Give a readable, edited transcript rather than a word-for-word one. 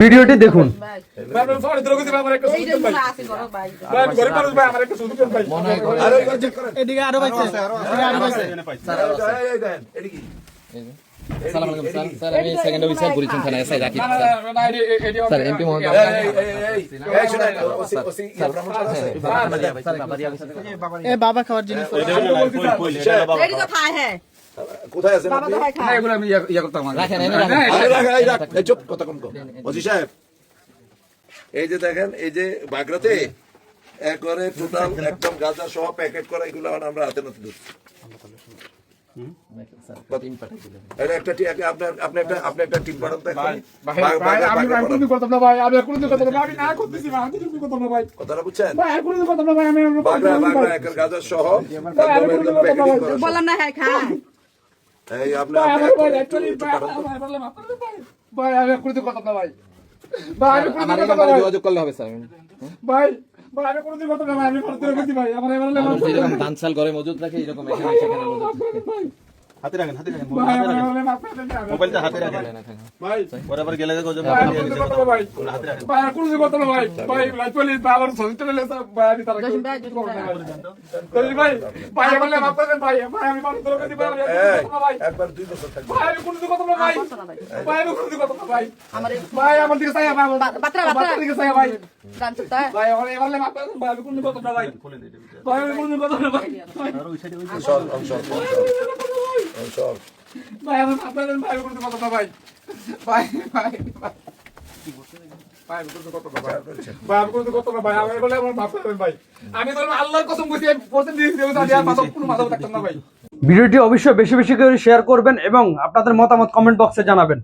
ভিডিওটি দেখুন। এদিকে আরো পাইছে আসসালামু আলাইকুম স্যার। স্যার আমি সেকেন্ড অফিসার বুড়িচং থানা SI Rakib sir. Sir MP মহোদয় এ বাবা খাওয়ার জিনিস কোথায় আছেন আপনি? এগুলো আমি ইয়া করতাম রাখেন এই চুপ, কথা কম কর। ওসি সাহেব, এই যে দেখেন, এই যে বাগরাতে একবারে টোটাল একদম গাঁজা সহ প্যাকেট করা, এগুলো আমরা হাতে নাতে ধরছি। এটা একটা আপনি একটা টিম পাঠান তো এখনই। কথাটা বুঝছেন? বাগরা একের গাঁজা সহ একদম প্যাকেটিং করা সহ। বললাম না হ্যাঁ খা এই আপনি আমার যোগাযোগ করলে হবে স্যার। যেরকম ধান চাল ঘরে মজুদ রাখে এরকম এখানে সেখানে মজুদ হাতে রাখেন মোবাইলটা হাতে রাখেন বরাবর গেলে হাতে একবার 2 বছর থাকবে। ভিডিওটি অবশ্যই বেশি বেশি করে শেয়ার করবেন এবং আপনাদের মতামত কমেন্ট বক্সে জানাবেন।